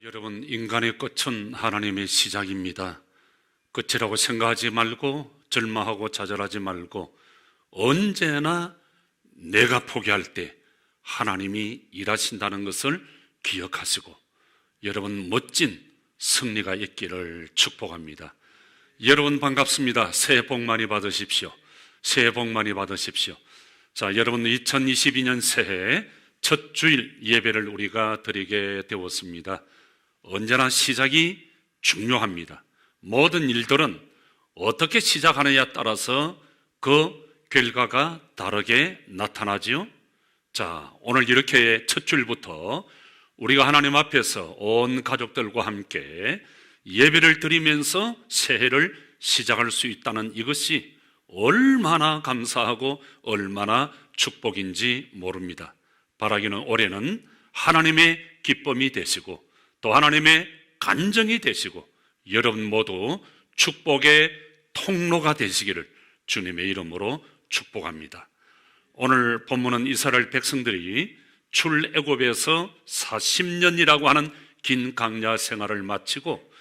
여러분, 인간의 끝은 하나님의 시작입니다. 끝이라고 생각하지 말고 절망하고 좌절하지 말고 언제나 내가 포기할 때 하나님이 일하신다는 것을 기억하시고 여러분 멋진 승리가 있기를 축복합니다. 여러분 반갑습니다. 새해 복 많이 받으십시오. 새해 복 많이 받으십시오. 자, 여러분 2022년 새해 첫 주일 예배를 우리가 드리게 되었습니다. 언제나 시작이 중요합니다. 모든 일들은 어떻게 시작하느냐에 따라서 그 결과가 다르게 나타나지요. 자, 오늘 이렇게 첫 주일부터 우리가 하나님 앞에서 온 가족들과 함께 예배를 드리면서 새해를 시작할 수 있다는 이것이 얼마나 감사하고 얼마나 축복인지 모릅니다. 바라기는 올해는 하나님의 기쁨이 되시고 또 하나님의 간정이 되시고 여러분 모두 축복의 통로가 되시기를 주님의 이름으로 축복합니다. 오늘 본문은 이스라엘 백성들이 출애굽에서 40년이라고 하는 긴 광야 생활을 마치고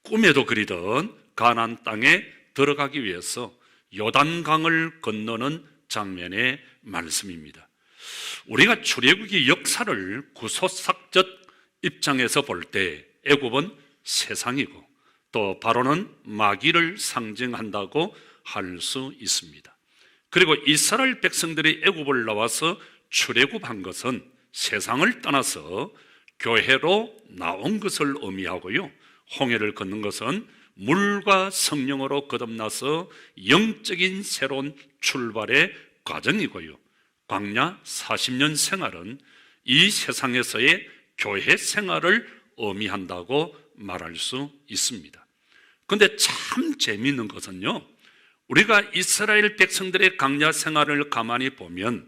꿈에도 그리던 가나안 땅에 들어가기 위해서 요단강을 건너는 장면의 말씀입니다. 우리가 출애굽의 역사를 구속삭적 입장에서 볼 때 애굽은 세상이고 또 바로는 마귀를 상징한다고 할 수 있습니다. 그리고 이스라엘 백성들이 애굽을 나와서 출애굽한 것은 세상을 떠나서 교회로 나온 것을 의미하고요, 홍해를 걷는 것은 물과 성령으로 거듭나서 영적인 새로운 출발의 과정이고요, 광야 40년 생활은 이 세상에서의 교회 생활을 의미한다고 말할 수 있습니다. 그런데 참 재미있는 것은요, 우리가 이스라엘 백성들의 광야 생활을 가만히 보면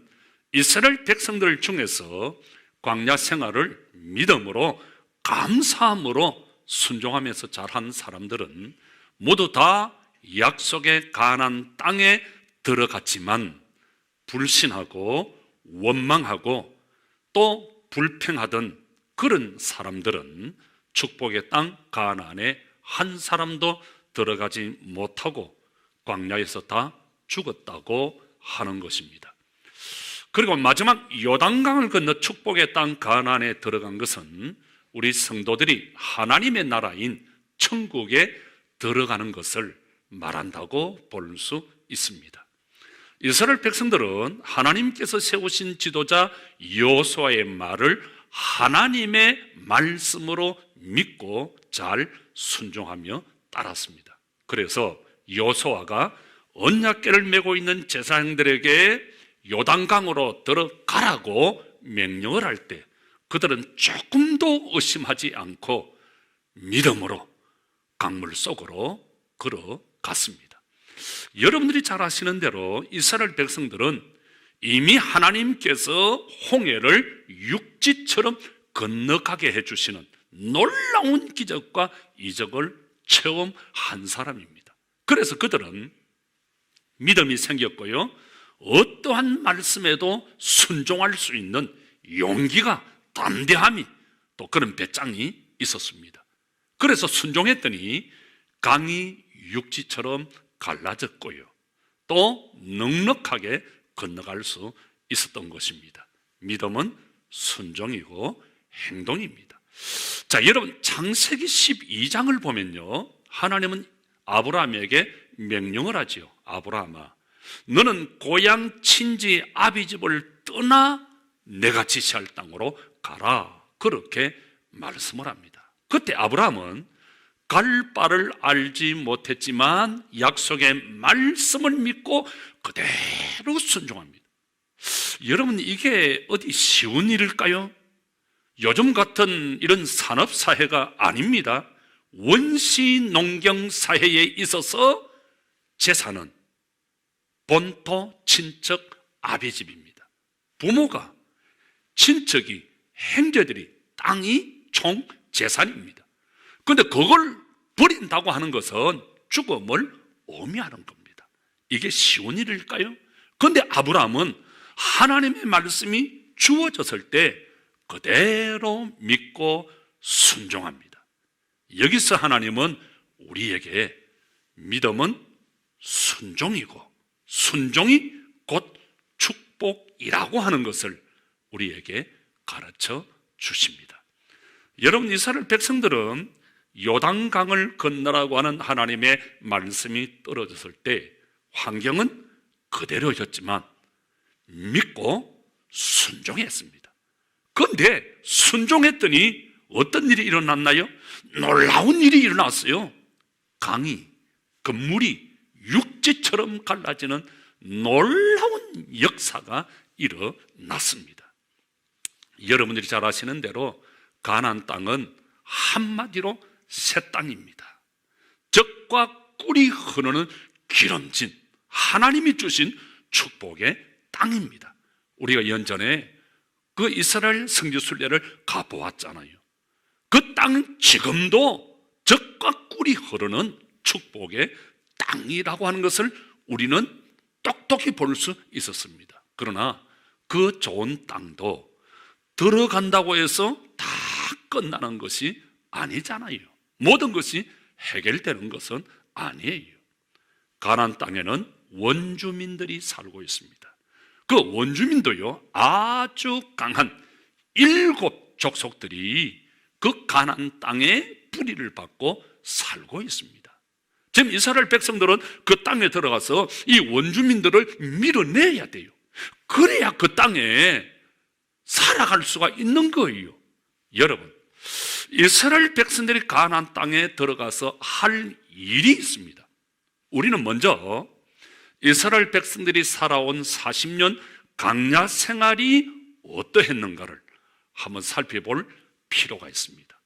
이스라엘 백성들 중에서 광야 생활을 믿음으로 감사함으로 순종하면서 자란 사람들은 모두 다 약속의 가나안 땅에 들어갔지만 불신하고 원망하고 또 불평하던 그런 사람들은 축복의 땅 가나안에 한 사람도 들어가지 못하고 광야에서 다 죽었다고 하는 것입니다. 그리고 마지막 요단강을 건너 축복의 땅 가나안에 들어간 것은 우리 성도들이 하나님의 나라인 천국에 들어가는 것을 말한다고 볼 수 있습니다. 이스라엘 백성들은 하나님께서 세우신 지도자 여호수아의 말을 하나님의 말씀으로 믿고 잘 순종하며 따랐습니다. 그래서 여호수아가 언약궤를 메고 있는 제사장들에게 요단강으로 들어가라고 명령을 할 때 그들은 조금도 의심하지 않고 믿음으로 강물 속으로 걸어갔습니다. 여러분들이 잘 아시는 대로 이스라엘 백성들은 이미 하나님께서 홍해를 육지처럼 건너가게 해주시는 놀라운 기적과 이적을 체험한 사람입니다. 그래서 그들은 믿음이 생겼고요, 어떠한 말씀에도 순종할 수 있는 용기가, 담대함이, 또 그런 배짱이 있었습니다. 그래서 순종했더니 강이 육지처럼 갈라졌고요, 또 넉넉하게 건너갈 수 있었던 것입니다. 믿음은 순종이고 행동입니다. 자, 여러분 창세기 12장을 보면요, 하나님은 아브라함에게 명령을 하지요. 아브라함아, 너는 고향 친지 아비 집을 떠나 내가 지시할 땅으로 가라, 그렇게 말씀을 합니다. 그때 아브라함은 갈 바를 알지 못했지만 약속의 말씀을 믿고 그대로 순종합니다. 여러분, 이게 어디 쉬운 일일까요? 요즘 같은 이런 산업사회가 아닙니다. 원시 농경 사회에 있어서 재산은 본토 친척 아비 집입니다. 부모가, 친척이, 형제들이, 땅이 총 재산입니다. 그런데 그걸 버린다고 하는 것은 죽음을 의미하는 겁니다. 이게 쉬운 일일까요? 그런데 아브라함은 하나님의 말씀이 주어졌을 때 그대로 믿고 순종합니다. 여기서 하나님은 우리에게 믿음은 순종이고 순종이 곧 축복이라고 하는 것을 우리에게 가르쳐 주십니다. 여러분, 이스라엘 백성들은 요단강을 건너라고 하는 하나님의 말씀이 떨어졌을 때 환경은 그대로였지만 믿고 순종했습니다. 그런데 순종했더니 어떤 일이 일어났나요? 놀라운 일이 일어났어요. 강이, 그 물이 육지처럼 갈라지는 놀라운 역사가 일어났습니다. 여러분들이 잘 아시는 대로 가나안 땅은 한마디로 새 땅입니다. 젖과 꿀이 흐르는 기름진 하나님이 주신 축복의 땅입니다. 우리가 연전에 그 이스라엘 성지순례를 가보았잖아요. 그 땅은 지금도 젖과 꿀이 흐르는 축복의 땅이라고 하는 것을 우리는 똑똑히 볼 수 있었습니다. 그러나 그 좋은 땅도 들어간다고 해서 다 끝나는 것이 아니잖아요. 모든 것이 해결되는 것은 아니에요. 가나안 땅에는 원주민들이 살고 있습니다. 그 원주민도요, 아주 강한 7 족속들이 그 가나안 땅에 뿌리를 받고 살고 있습니다. 지금 이스라엘 백성들은 그 땅에 들어가서 이 원주민들을 밀어내야 돼요. 그래야 그 땅에 살아갈 수가 있는 거예요. 여러분, 이스라엘 백성들이 가나안 땅에 들어가서 할 일이 있습니다. 우리는 먼저 이스라엘 백성들이 살아온 40년 광야 생활이 어떠했는가를 한번 살펴볼 필요가 있습니다.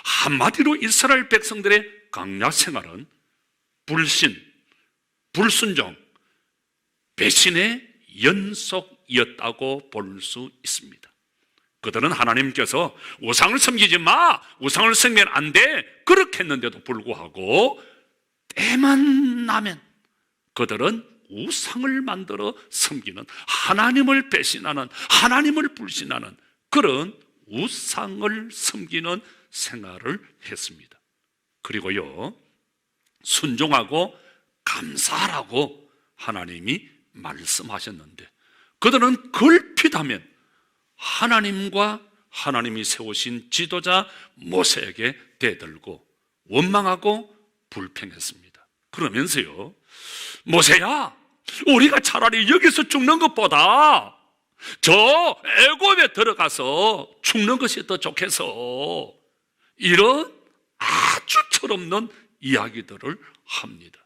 한마디로 이스라엘 백성들의 광야 생활은 불신, 불순종, 배신의 연속이었다고 볼 수 있습니다. 그들은 하나님께서 우상을 섬기지 마, 우상을 섬기면 안 돼, 그렇게 했는데도 불구하고 때만 나면 그들은 우상을 만들어 섬기는, 하나님을 배신하는, 하나님을 불신하는 그런 우상을 섬기는 생활을 했습니다. 그리고요, 순종하고 감사하라고 하나님이 말씀하셨는데 그들은 걸핏하면 하나님과 하나님이 세우신 지도자 모세에게 대들고 원망하고 불평했습니다. 그러면서요, 모세야, 우리가 차라리 여기서 죽는 것보다 저 애굽에 들어가서 죽는 것이 더 좋겠어, 이런 아주 철없는 이야기들을 합니다.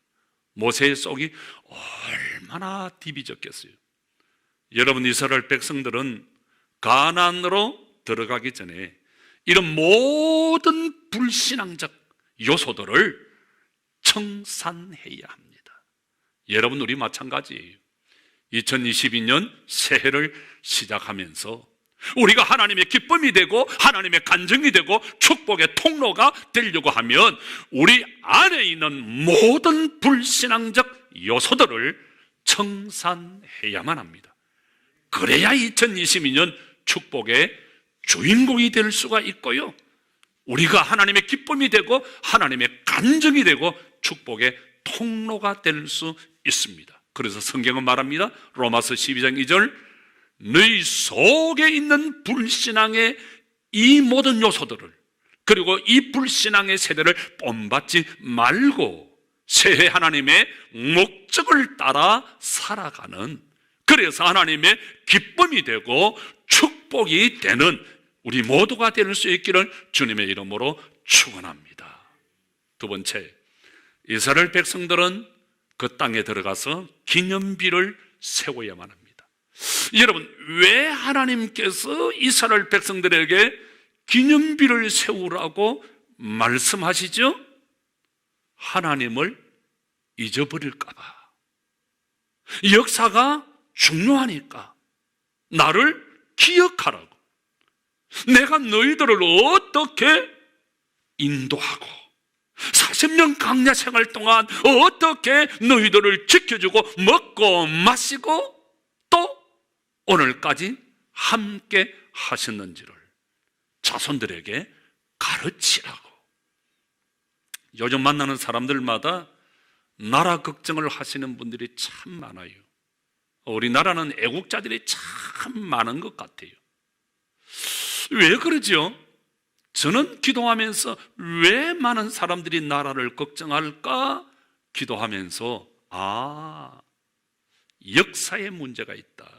모세의 속이 얼마나 디비졌겠어요. 여러분, 이스라엘 백성들은 가나안으로 들어가기 전에 이런 모든 불신앙적 요소들을 청산해야 합니다. 여러분, 우리 마찬가지예요. 2022년 새해를 시작하면서 우리가 하나님의 기쁨이 되고 하나님의 간증이 되고 축복의 통로가 되려고 하면 우리 안에 있는 모든 불신앙적 요소들을 청산해야만 합니다. 그래야 2022년 축복의 주인공이 될 수가 있고요, 우리가 하나님의 기쁨이 되고 하나님의 간증이 되고 축복의 통로가 될 수 있습니다. 그래서 성경은 말합니다. 로마서 12장 2절, 너희 속에 있는 불신앙의 이 모든 요소들을, 그리고 이 불신앙의 세대를 본받지 말고 새해 하나님의 목적을 따라 살아가는, 그래서 하나님의 기쁨이 되고 축복이 되는 우리 모두가 될 수 있기를 주님의 이름으로 축원합니다. 두 번째, 이스라엘 백성들은 그 땅에 들어가서 기념비를 세워야만 합니다. 여러분, 왜 하나님께서 이스라엘 백성들에게 기념비를 세우라고 말씀하시죠? 하나님을 잊어버릴까 봐. 역사가 중요하니까 나를 기억하라고, 내가 너희들을 어떻게 인도하고 40년 광야 생활 동안 어떻게 너희들을 지켜주고 먹고 마시고 또 오늘까지 함께 하셨는지를 자손들에게 가르치라고 요즘 만나는 사람들마다 나라 걱정을 하시는 분들이 참 많아요. 우리나라는 애국자들이 참 많은 것 같아요. 왜 그러죠? 저는 기도하면서 왜 많은 사람들이 나라를 걱정할까? 기도하면서 역사에 문제가 있다.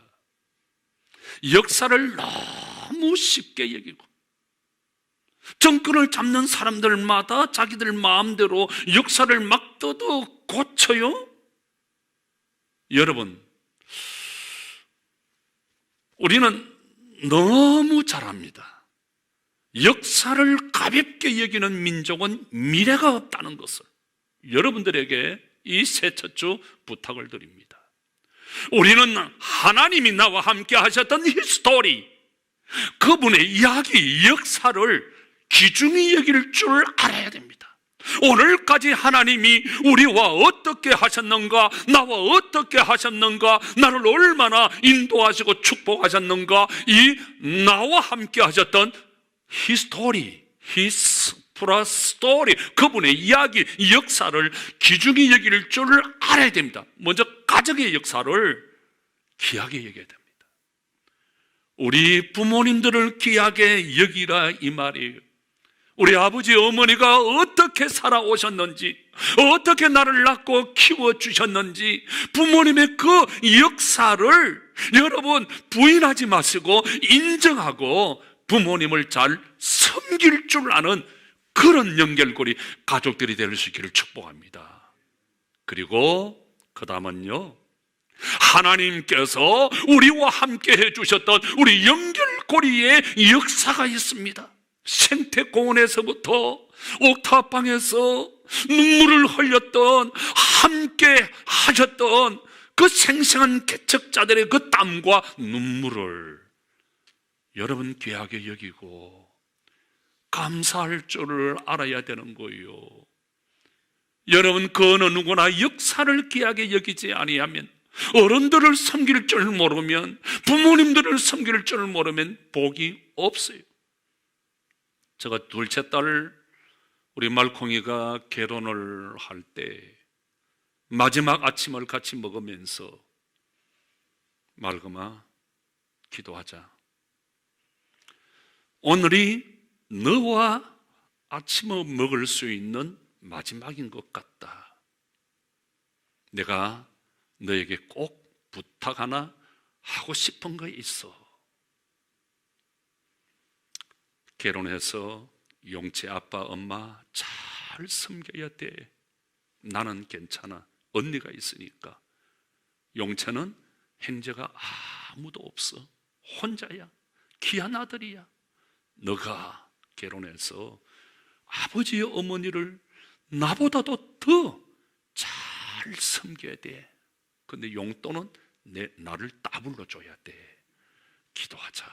역사를 너무 쉽게 여기고 정권을 잡는 사람들마다 자기들 마음대로 역사를 막 뜯어 고쳐요. 여러분, 우리는 너무 잘합니다. 역사를 가볍게 여기는 민족은 미래가 없다는 것을 여러분들에게 이 새 첫 주 부탁을 드립니다. 우리는 하나님이 나와 함께 하셨던 히스토리, 그분의 이야기, 역사를 귀중히 여길 줄 알아야 됩니다. 오늘까지 하나님이 우리와 어떻게 하셨는가, 나와 어떻게 하셨는가, 나를 얼마나 인도하시고 축복하셨는가, 이 나와 함께 하셨던 히스토리, 스토리, 그분의 이야기, 역사를 귀중히 여길 줄 알아야 됩니다. 먼저 가정의 역사를 귀하게 여겨야 됩니다. 우리 부모님들을 귀하게 여기라 이 말이에요. 우리 아버지 어머니가 어떻게 살아오셨는지, 어떻게 나를 낳고 키워주셨는지, 부모님의 그 역사를 여러분 부인하지 마시고 인정하고 부모님을 잘 섬길 줄 아는 그런 연결고리 가족들이 될 수 있기를 축복합니다. 그리고 그 다음은요, 하나님께서 우리와 함께 해주셨던 우리 연결고리의 역사가 있습니다. 생태공원에서부터 옥탑방에서 눈물을 흘렸던, 함께 하셨던 그 생생한 개척자들의 그 땀과 눈물을 여러분 귀하게 여기고 감사할 줄을 알아야 되는 거예요. 여러분, 그 어느 누구나 역사를 귀하게 여기지 아니하면, 어른들을 섬길 줄 모르면, 부모님들을 섬길 줄 모르면 복이 없어요. 제가 둘째 딸 우리 말콩이가 결혼을 할 때 마지막 아침을 같이 먹으면서 말금아, 기도하자. 오늘이 너와 아침을 먹을 수 있는 마지막인 것 같다. 내가 너에게 꼭 부탁 하나 하고 싶은 거 있어. 결혼해서 용채 아빠 엄마 잘 섬겨야 돼. 나는 괜찮아. 언니가 있으니까. 용채는 형제가 아무도 없어. 혼자야. 귀한 아들이야. 너가 결혼해서 아버지 어머니를 나보다도 더 잘 섬겨야 돼. 근데 용돈은 나를 따블로 줘야 돼. 기도하자.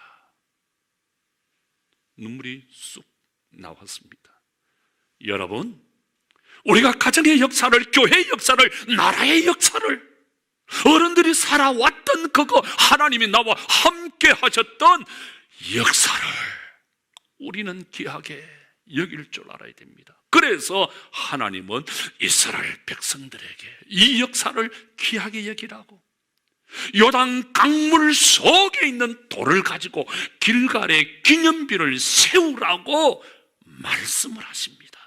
눈물이 쑥 나왔습니다. 여러분, 우리가 가정의 역사를, 교회의 역사를, 나라의 역사를, 어른들이 살아왔던 그거, 하나님이 나와 함께 하셨던 역사를 우리는 귀하게 여길 줄 알아야 됩니다. 그래서 하나님은 이스라엘 백성들에게 이 역사를 귀하게 여기라고, 요단 강물 속에 있는 돌을 가지고 길갈의 기념비를 세우라고 말씀을 하십니다.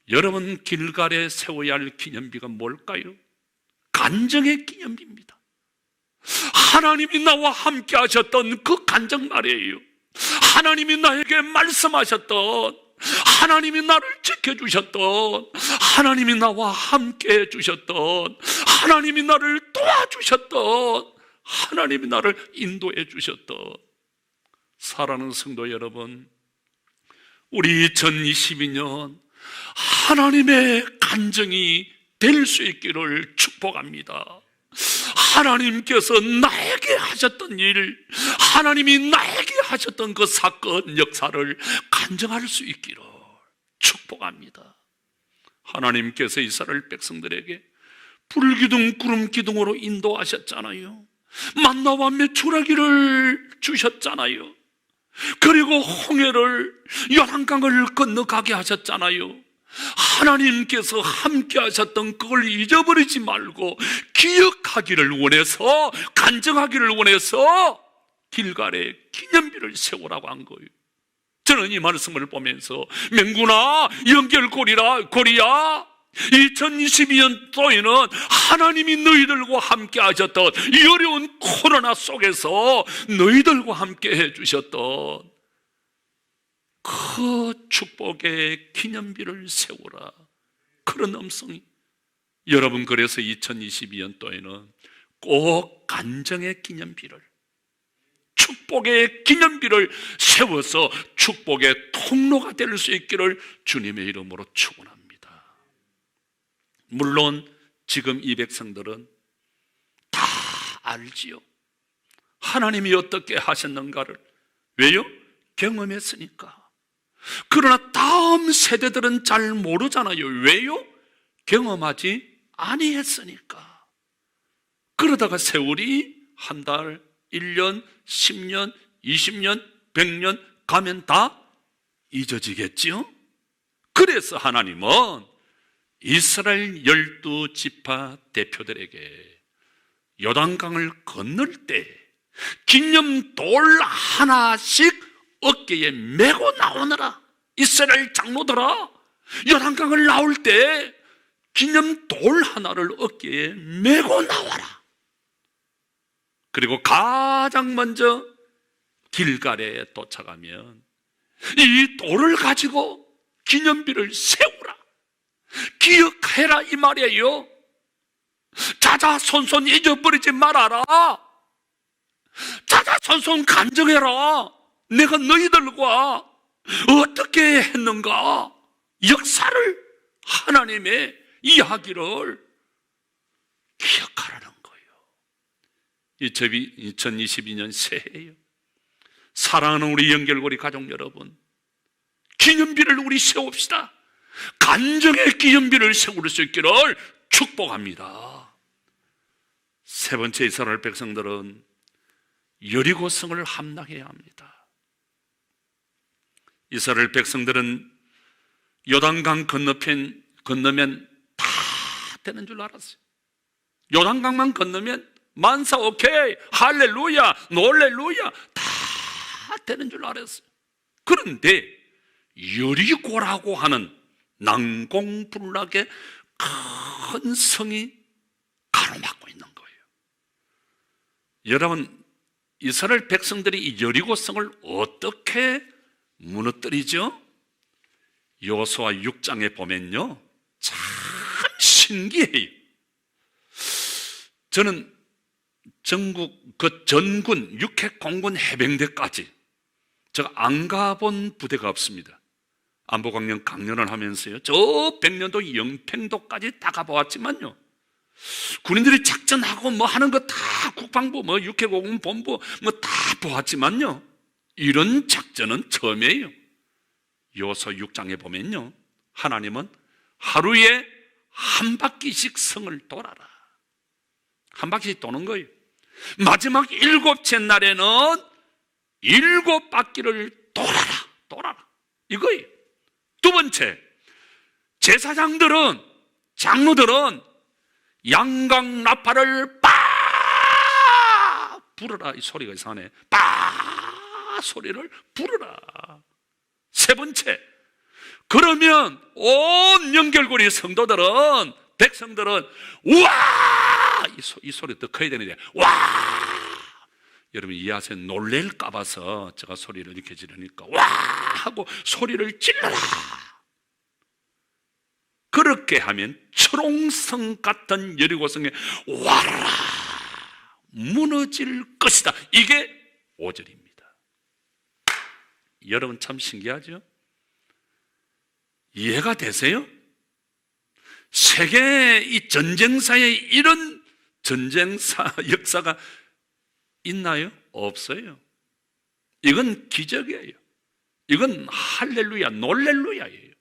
여러분, 길갈에 세워야 할 기념비가 뭘까요? 간증의 기념비입니다. 하나님이 나와 함께 하셨던 그 간증 말이에요. 하나님이 나에게 말씀하셨던, 하나님이 나를 지켜주셨던, 하나님이 나와 함께 해주셨던, 하나님이 나를 도와주셨던, 하나님이 나를 인도해 주셨던. 사랑하는 성도 여러분, 우리 2022년 하나님의 간증이 될 수 있기를 축복합니다. 하나님께서 나에게 하셨던 일, 하나님이 나에게 하셨던 그 사건, 역사를 간증할 수 있기를 축복합니다. 하나님께서 이스라엘 백성들에게 불기둥 구름기둥으로 인도하셨잖아요. 만나와 메추라기를 주셨잖아요. 그리고 홍해를, 요단강을 건너가게 하셨잖아요. 하나님께서 함께 하셨던 그걸 잊어버리지 말고 기억하기를 원해서, 간증하기를 원해서 길갈에 기념비를 세우라고 한 거예요. 저는 이 말씀을 보면서 명구나 연결고리야 2022년도에는 하나님이 너희들과 함께 하셨던 이 어려운 코로나 속에서 너희들과 함께 해주셨던 그 축복의 기념비를 세우라, 그런 음성이. 여러분, 그래서 2022년도에는 꼭 간증의 기념비를, 축복의 기념비를 세워서 축복의 통로가 될 수 있기를 주님의 이름으로 축원합니다. 물론 지금 이 백성들은 다 알지요. 하나님이 어떻게 하셨는가를. 왜요? 경험했으니까. 그러나 다음 세대들은 잘 모르잖아요. 왜요? 경험하지 아니했으니까. 그러다가 세월이 한 달, 1년, 10년, 20년, 100년 가면 다 잊어지겠지요? 그래서 하나님은 이스라엘 12지파 대표들에게 요단강을 건널 때 기념돌 하나씩 어깨에 메고 나오느라. 이스라엘 장로들아, 요단강을 나올 때 기념돌 하나를 어깨에 메고 나와라. 그리고 가장 먼저 길갈에 도착하면 이 돌을 가지고 기념비를 세우라, 기억해라, 이 말이에요. 자자손손 잊어버리지 말아라. 자자손손 간증해라. 내가 너희들과 어떻게 했는가, 역사를, 하나님의 이야기를 기억하라는 거예요. 2022년 새해예요. 사랑하는 우리 연결고리 가족 여러분, 기념비를 우리 세웁시다. 간증의 기념비를 세울 수 있기를 축복합니다. 세 번째, 이스라엘 백성들은 여리고성을 함락해야 합니다. 이스라엘 백성들은 요단강 건너면 다 되는 줄 알았어요. 요단강만 건너면 만사 오케이, 할렐루야, 놀렐루야, 다 되는 줄 알았어요. 그런데 여리고라고 하는 난공불락의 큰 성이 가로막고 있는 거예요. 여러분, 이스라엘 백성들이 이 여리고성을 어떻게 무너뜨리죠? 여호수아 6장에 보면요, 참 신기해요. 저는 전국 그 전군 육해 공군 해병대까지 제가 안 가본 부대가 없습니다. 안보강령 강연을 하면서요, 저 백년도 영평도까지 다 가보았지만요, 군인들이 작전하고 뭐 하는 거 다 국방부, 뭐 육해공군 본부 뭐 다 보았지만요, 이런 작전은 처음이에요. 여호수아 6장에 보면요, 하나님은 하루에 한 바퀴씩 성을 돌아라. 한 바퀴씩 도는 거예요. 마지막 7째 날에는 7바퀴를 돌아라. 이거예요. 두 번째, 제사장들은, 장로들은 양강 나팔을 빠 불어라. 이 소리가 이상하네. 빠 소리를 불어라. 세 번째, 그러면 온 연결고리 성도들은, 백성들은 우와, 이 소리 더 커야 되는데, 와. 여러분 이해하세요? 놀랄까 봐서 제가 소리를 이렇게 지르니까 와 하고 소리를 질러라. 그렇게 하면 초롱성 같은 여리고성에 와라 무너질 것이다. 이게 5절입니다. 여러분 참 신기하죠? 이해가 되세요? 세계 이 전쟁사에 이런 전쟁사 역사가 있나요? 없어요. 이건 기적이에요. 이건 할렐루야, 놀렐루야예요.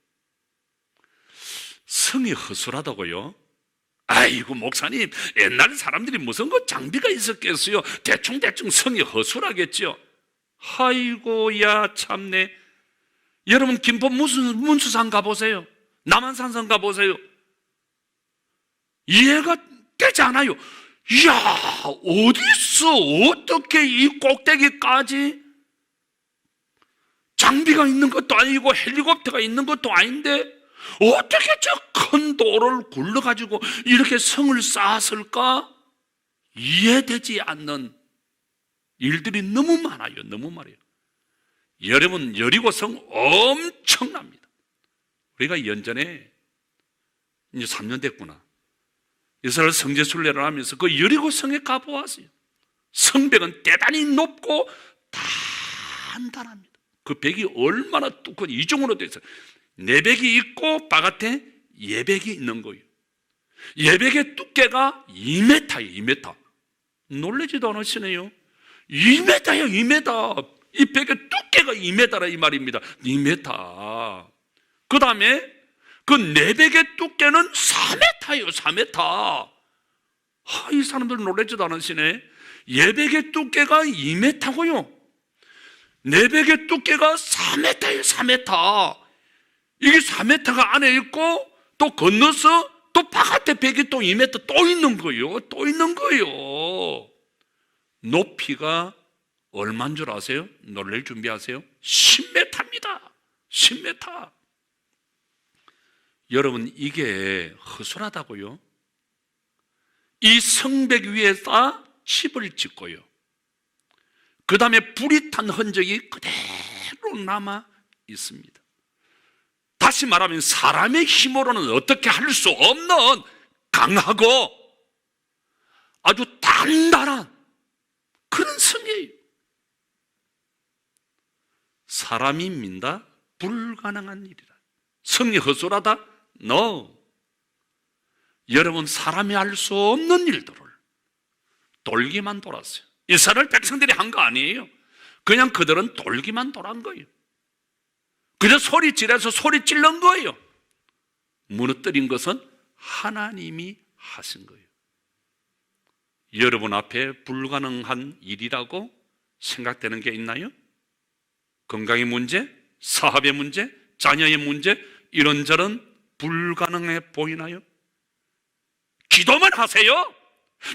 성이 허술하다고요? 아이고 목사님, 옛날 사람들이 무슨 그 장비가 있었겠어요? 대충 성이 허술하겠죠. 아이고야 참네. 여러분 김포 문수산 가보세요. 남한산성 가보세요. 이해가 되지 않아요. 이야, 어딨어? 어떻게 이 꼭대기까지 장비가 있는 것도 아니고 헬리콥터가 있는 것도 아닌데 어떻게 저 큰 돌을 굴러가지고 이렇게 성을 쌓았을까? 이해되지 않는 일들이 너무 많아요. 너무 많아요. 여러분, 여리고성 엄청납니다. 우리가 연전에 이제 3년 됐구나. 이스라엘 성지 순례를 하면서 그 여리고성에 가보았어요. 성벽은 대단히 높고 단단합니다. 그 벽이 얼마나 뚜껑 이중으로 되어 있어요. 내벽이 있고 바깥에 예벽이 있는 거예요. 예벽의 두께가 2m예요. 2m. 놀라지도 않으시네요. 2m예요. 2m. 이 벽의 두께가 2m라 이 말입니다. 2m. 그 다음에 그 내벽의 두께는 4m예요. 4m. 이 사람들 놀라지도 않으시네. 예벽의 두께가 2m고요. 내벽의 두께가 4m예요. 4m. 이게 4m가 안에 있고 또 건너서 또 바깥에 벽이 또 2m 또 있는 거예요. 또 있는 거예요. 높이가 얼마인 줄 아세요? 놀랄 준비하세요. 10m입니다. 10m. 여러분, 이게 허술하다고요? 이 성벽 위에다 집을 짓고요. 그 다음에 불이 탄 흔적이 그대로 남아 있습니다. 다시 말하면 사람의 힘으로는 어떻게 할 수 없는 강하고 아주 단단한 그런 성이에요. 사람이 민다? 불가능한 일이라. 성이 허술하다? No. 여러분, 사람이 할 수 없는 일들을 돌기만 돌았어요. 이스라엘 백성들이 한 거 아니에요. 그냥 그들은 돌기만 돌한 거예요. 그저 소리질해서 소리 찔른 거예요. 무너뜨린 것은 하나님이 하신 거예요. 여러분 앞에 불가능한 일이라고 생각되는 게 있나요? 건강의 문제, 사업의 문제, 자녀의 문제, 이런저런 불가능해 보이나요? 기도만 하세요.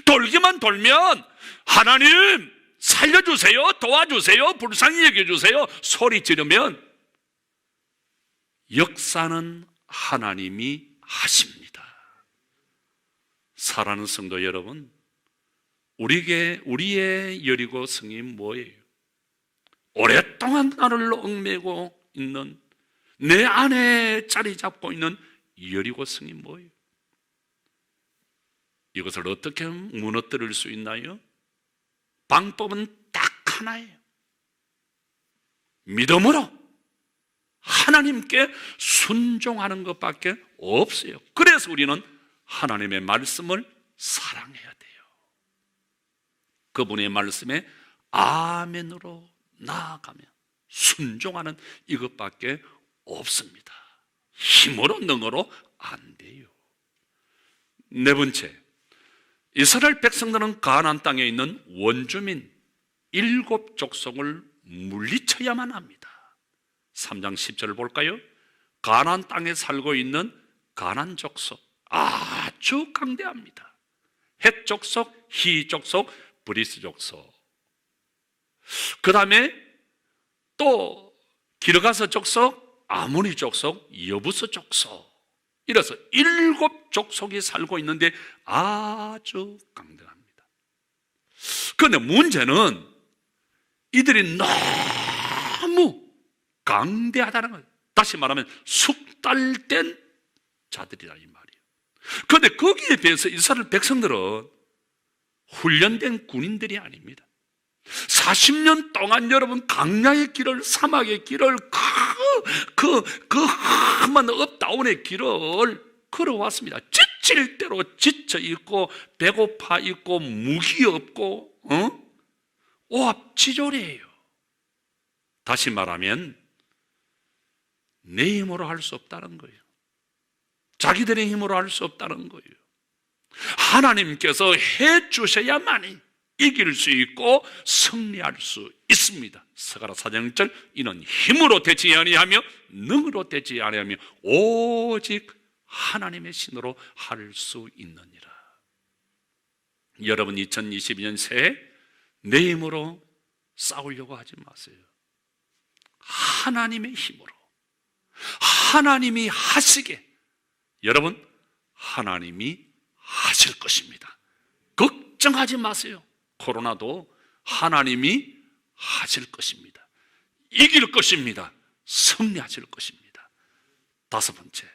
돌기만 돌면 하나님 살려주세요, 도와주세요, 불쌍히 여겨주세요 소리 지르면 역사는 하나님이 하십니다. 사랑하는 성도 여러분, 우리의 여리고 성이 뭐예요? 오랫동안 나를 얽매고 있는, 내 안에 자리 잡고 있는 여리고 성이 뭐예요? 이것을 어떻게 무너뜨릴 수 있나요? 방법은 딱 하나예요. 믿음으로 하나님께 순종하는 것밖에 없어요. 그래서 우리는 하나님의 말씀을 사랑해야 돼요. 그분의 말씀에 아멘으로 나아가며 순종하는 이것밖에 없습니다. 힘으로 능으로 안 돼요. 네 번째, 이스라엘 백성들은 가나안 땅에 있는 원주민 7족속을 물리쳐야만 합니다. 3장 10절을 볼까요? 가나안 땅에 살고 있는 가나안 족속 아주 강대합니다. 헷 족속, 히 족속, 브리스 족속. 그 다음에 또 기르가스 족속, 아모니 족속, 여부스 족속. 이래서 7족속이 살고 있는데 아주 강대합니다. 그런데 문제는 이들이 너무 강대하다는 거예요. 다시 말하면 숙달된 자들이라 이 말이에요. 그런데 거기에 비해서 이스라엘 백성들은 훈련된 군인들이 아닙니다. 40년 동안 여러분 강야의 길을, 사막의 길을, 그 험한 업다운의 길을 걸어왔습니다. 지칠 대로 지쳐 있고 배고파 있고 무기 없고 오합지졸이에요. 다시 말하면 내 힘으로 할 수 없다는 거예요. 자기들의 힘으로 할 수 없다는 거예요. 하나님께서 해 주셔야만이 이길 수 있고 승리할 수 있습니다. 스가랴 4장 1절, 이는 힘으로 되지 아니하며 능으로 되지 아니하며 오직 하나님의 신으로 할 수 있느니라. 여러분, 2022년 새해 내 힘으로 싸우려고 하지 마세요. 하나님의 힘으로, 하나님이 하시게, 여러분, 하나님이 하실 것입니다. 걱정하지 마세요. 코로나도 하나님이 하실 것입니다. 이길 것입니다. 승리하실 것입니다. 다섯 번째,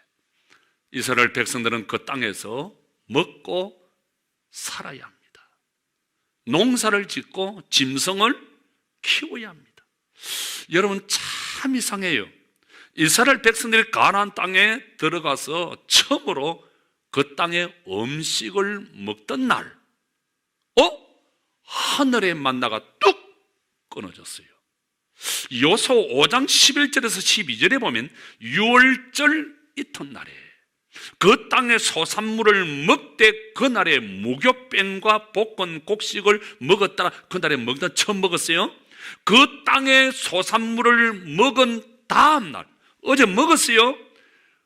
이스라엘 백성들은 그 땅에서 먹고 살아야 합니다. 농사를 짓고 짐승을 키워야 합니다. 여러분, 참 이상해요. 이스라엘 백성들이 가나안 땅에 들어가서 처음으로 그 땅의 음식을 먹던 날, 하늘의 만나가 뚝 끊어졌어요. 여호수아 5장 11절에서 12절에 보면 6월절 이튿날에 그 땅의 소산물을 먹되 그날에 무교병과 볶은 곡식을 먹었다. 그날에 처음 먹었어요. 그 땅의 소산물을 먹은 다음날, 어제 먹었어요.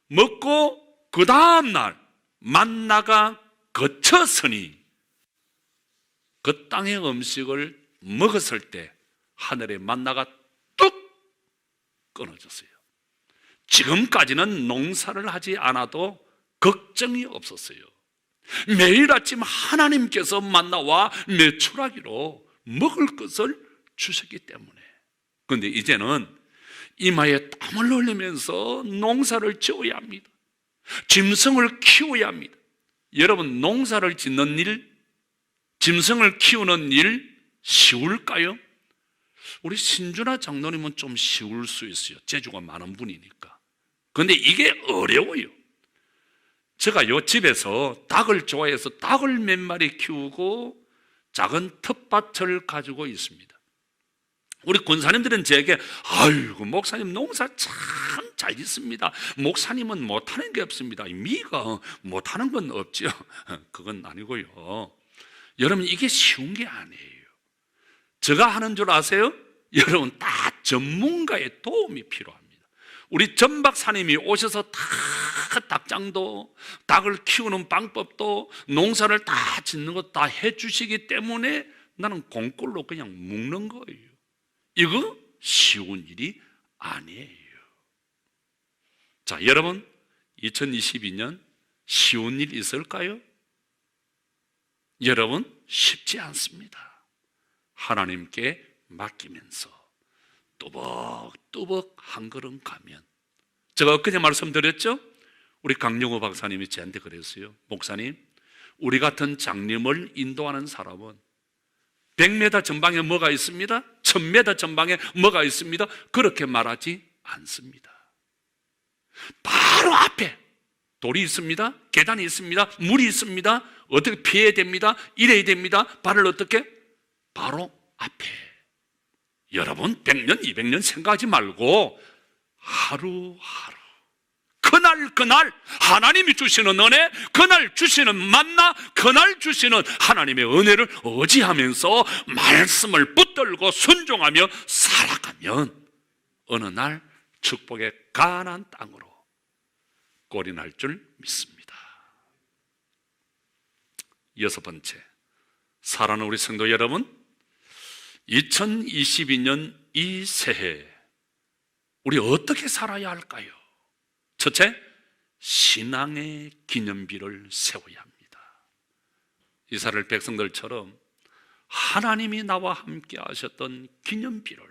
먹고 그 다음날 만나가 거쳤으니 그 땅의 음식을 먹었을 때 하늘의 만나가 뚝 끊어졌어요. 지금까지는 농사를 하지 않아도 걱정이 없었어요. 매일 아침 하나님께서 만나와 메추라기로 먹을 것을 주셨기 때문에. 그런데 이제는 이마에 땀을 흘리면서 농사를 지어야 합니다. 짐승을 키워야 합니다. 여러분, 농사를 짓는 일, 짐승을 키우는 일 쉬울까요? 우리 신준아 장로님은 좀 쉬울 수 있어요. 재주가 많은 분이니까. 그런데 이게 어려워요. 제가 요 집에서 닭을 좋아해서 닭을 몇 마리 키우고 작은 텃밭을 가지고 있습니다. 우리 권사님들은 제게 아이고 목사님 농사 참 잘 짓습니다. 목사님은 못하는 게 없습니다. 미가 못하는 건 없죠. 그건 아니고요. 여러분, 이게 쉬운 게 아니에요. 제가 하는 줄 아세요? 여러분, 다 전문가의 도움이 필요합니다. 우리 전 박사님이 오셔서 다 닭장도, 닭을 키우는 방법도, 농사를 다 짓는 것 다 해주시기 때문에 나는 공꼴로 그냥 묵는 거예요. 이거 쉬운 일이 아니에요. 자, 여러분, 2022년 쉬운 일 있을까요? 여러분, 쉽지 않습니다. 하나님께 맡기면서 뚜벅뚜벅 한 걸음 가면, 제가 엊그제 말씀드렸죠? 우리 강영호 박사님이 저한테 그랬어요. 목사님, 우리 같은 장님을 인도하는 사람은 100m 전방에 뭐가 있습니다? 1000m 전방에 뭐가 있습니다? 그렇게 말하지 않습니다. 바로 앞에 돌이 있습니다. 계단이 있습니다. 물이 있습니다. 어떻게 피해야 됩니다. 이래야 됩니다. 발을 어떻게? 바로 앞에. 여러분, 100년, 200년 생각하지 말고 하루하루, 그날 하나님이 주시는 은혜, 그날 주시는 만나, 그날 주시는 하나님의 은혜를 의지하면서 말씀을 붙들고 순종하며 살아가면 어느 날 축복의 가나안 땅으로 꼴이 날 줄 믿습니다. 여섯 번째, 사랑하는 우리 성도 여러분, 2022년 이 새해 우리 어떻게 살아야 할까요? 첫째, 신앙의 기념비를 세워야 합니다. 이스라엘 백성들처럼 하나님이 나와 함께 하셨던 기념비를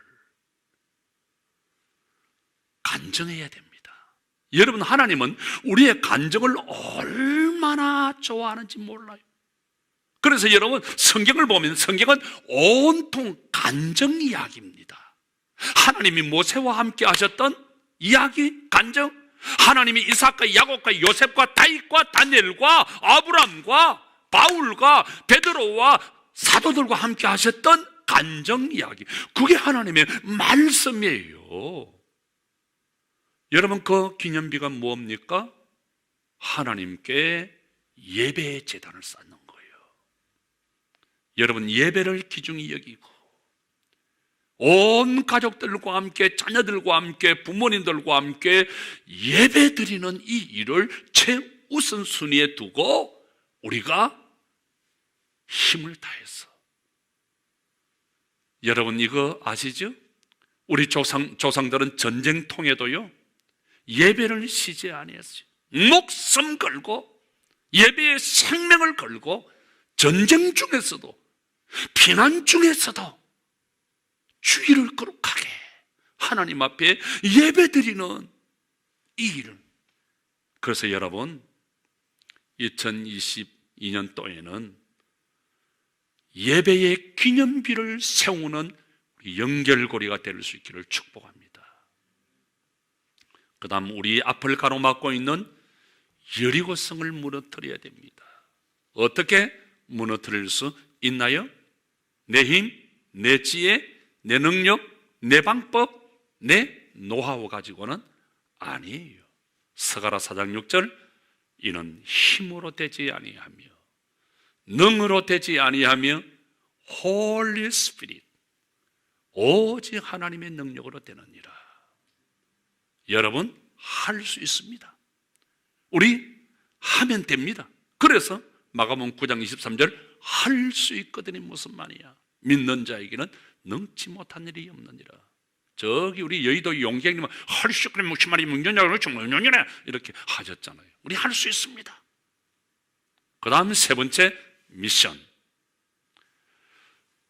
간증해야 됩니다. 여러분, 하나님은 우리의 간증을 얼마나 좋아하는지 몰라요. 그래서 여러분, 성경을 보면 성경은 온통 간증 이야기입니다. 하나님이 모세와 함께 하셨던 이야기, 간증, 하나님이 이삭과 야곱과 요셉과 다윗과 다니엘과 아브람과 바울과 베드로와 사도들과 함께 하셨던 간증 이야기, 그게 하나님의 말씀이에요. 여러분, 그 기념비가 뭡니까? 하나님께 예배의 제단을 쌓는 거예요. 여러분, 예배를 귀중히 여기고 온 가족들과 함께, 자녀들과 함께, 부모님들과 함께 예배 드리는 이 일을 최우선순위에 두고 우리가 힘을 다해서, 여러분 이거 아시죠? 우리 조상들은 전쟁통에도요 예배를 쉬지 아니했어요. 목숨 걸고 예배에 생명을 걸고 전쟁 중에서도, 피난 중에서도 주의를 거룩하게 하나님 앞에 예배드리는 이 일을. 그래서 여러분, 2022년도에는 예배의 기념비를 세우는 연결고리가 될 수 있기를 축복합니다. 그 다음, 우리 앞을 가로막고 있는 여리고성을 무너뜨려야 됩니다. 어떻게 무너뜨릴 수 있나요? 내 힘, 내 지혜, 내 능력, 내 방법, 내 노하우 가지고는 아니에요. 스가랴 4장 6절, 이는 힘으로 되지 아니하며 능으로 되지 아니하며 Holy Spirit, 오직 하나님의 능력으로 되느니라. 여러분, 할 수 있습니다. 우리 하면 됩니다. 그래서 마가복음 9장 23절, 할 수 있거든이 무슨 말이야? 믿는 자에게는 능치 못한 일이 없느니라. 저기 우리 여의도 용객님은 할 수 있거든 무슨 말이 문전자로 정말 이렇게 하셨잖아요. 우리 할 수 있습니다. 그 다음 세 번째 미션,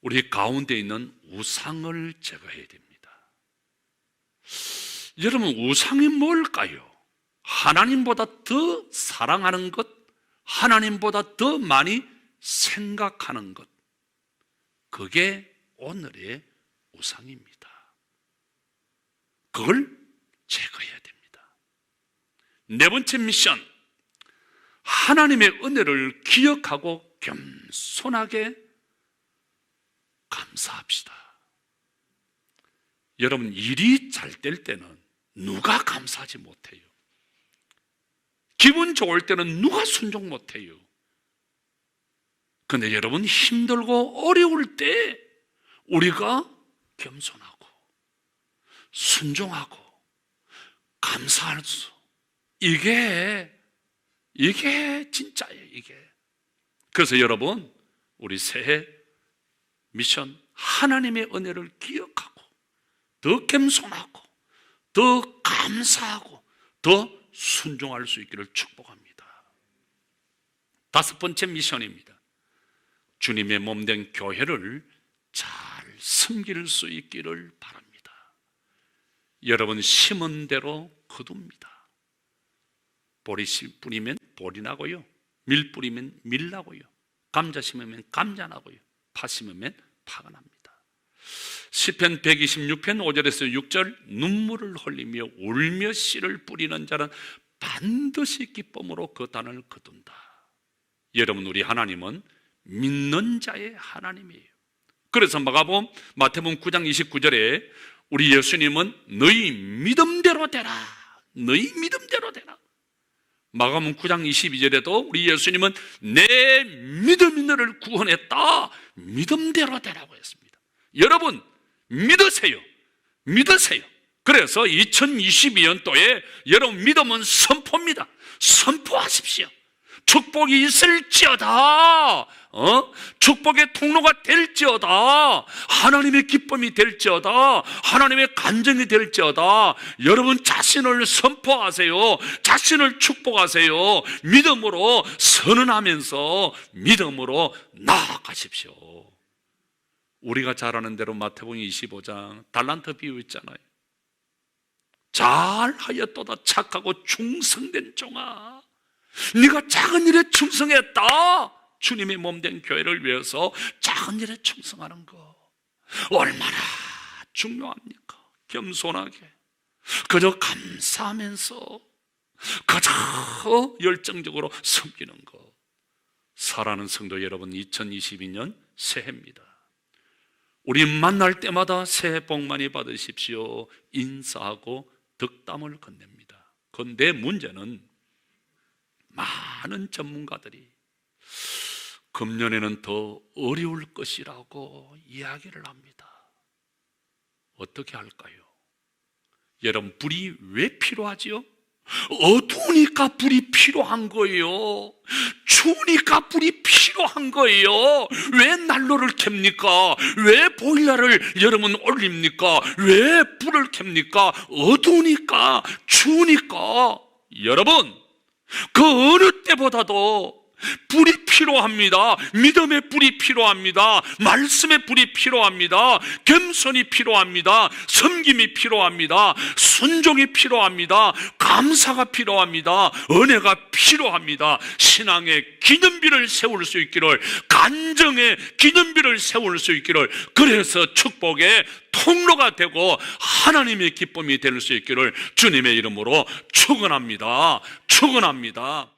우리 가운데 있는 우상을 제거해야 됩니다. 여러분, 우상이 뭘까요? 하나님보다 더 사랑하는 것, 하나님보다 더 많이 생각하는 것, 그게 오늘의 우상입니다. 그걸 제거해야 됩니다. 네 번째 미션, 하나님의 은혜를 기억하고 겸손하게 감사합시다. 여러분, 일이 잘 될 때는 누가 감사하지 못해요? 기분 좋을 때는 누가 순종 못해요? 그런데 여러분, 힘들고 어려울 때 우리가 겸손하고 순종하고 감사할 수, 이게 진짜예요. 이게. 그래서 여러분, 우리 새해 미션, 하나님의 은혜를 기억하고 더 겸손하고 더 감사하고 더 순종할 수 있기를 축복합니다. 다섯 번째 미션입니다. 주님의 몸된 교회를 잘 섬길 수 있기를 바랍니다. 여러분, 심은 대로 거둡니다. 보리 뿌리면 보리 나고요, 밀 뿌리면 밀 나고요, 감자 심으면 감자 나고요, 파 심으면 파가 납니다. 시편 126편 5절에서 6절, 눈물을 흘리며 울며 씨를 뿌리는 자는 반드시 기쁨으로 그 단을 거둔다. 여러분, 우리 하나님은 믿는 자의 하나님이에요. 그래서 마태복음 9장 29절에 우리 예수님은 너희 믿음대로 되라, 너희 믿음대로 되라. 마가복음 9장 22절에도 우리 예수님은 내 믿음이 너를 구원했다, 믿음대로 되라고 했습니다. 여러분, 믿으세요. 믿으세요. 그래서 2022년도에 여러분, 믿음은 선포입니다. 선포하십시오. 축복이 있을지어다, 축복의 통로가 될지어다, 하나님의 기쁨이 될지어다, 하나님의 간증이 될지어다. 여러분, 자신을 선포하세요. 자신을 축복하세요. 믿음으로 선언하면서 믿음으로 나아가십시오. 우리가 잘 아는 대로 마태복음 25장 달란트 비유 있잖아요. 잘하였도다 착하고 충성된 종아, 네가 작은 일에 충성했다. 주님의 몸된 교회를 위해서 작은 일에 충성하는 거 얼마나 중요합니까? 겸손하게 그저 감사하면서 그저 열정적으로 섬기는 거. 사랑하는 성도 여러분, 2022년 새해입니다. 우리 만날 때마다 새해 복 많이 받으십시오 인사하고 덕담을 건넵니다. 그런데 문제는 많은 전문가들이 금년에는 더 어려울 것이라고 이야기를 합니다. 어떻게 할까요? 여러분, 불이 왜 필요하지요? 어두우니까 불이 필요한 거예요. 추우니까 불이 필요한 거예요. 왜 난로를 켭니까? 왜 보일러를 여름은 올립니까? 왜 불을 켭니까? 어두우니까, 추우니까. 여러분, 그 어느 때보다도 불이 필요합니다. 믿음의 불이 필요합니다. 말씀의 불이 필요합니다. 겸손이 필요합니다. 섬김이 필요합니다. 순종이 필요합니다. 감사가 필요합니다. 은혜가 필요합니다. 신앙의 기념비를 세울 수 있기를, 간정의 기념비를 세울 수 있기를, 그래서 축복의 통로가 되고 하나님의 기쁨이 될 수 있기를 주님의 이름으로 축원합니다. 축원합니다.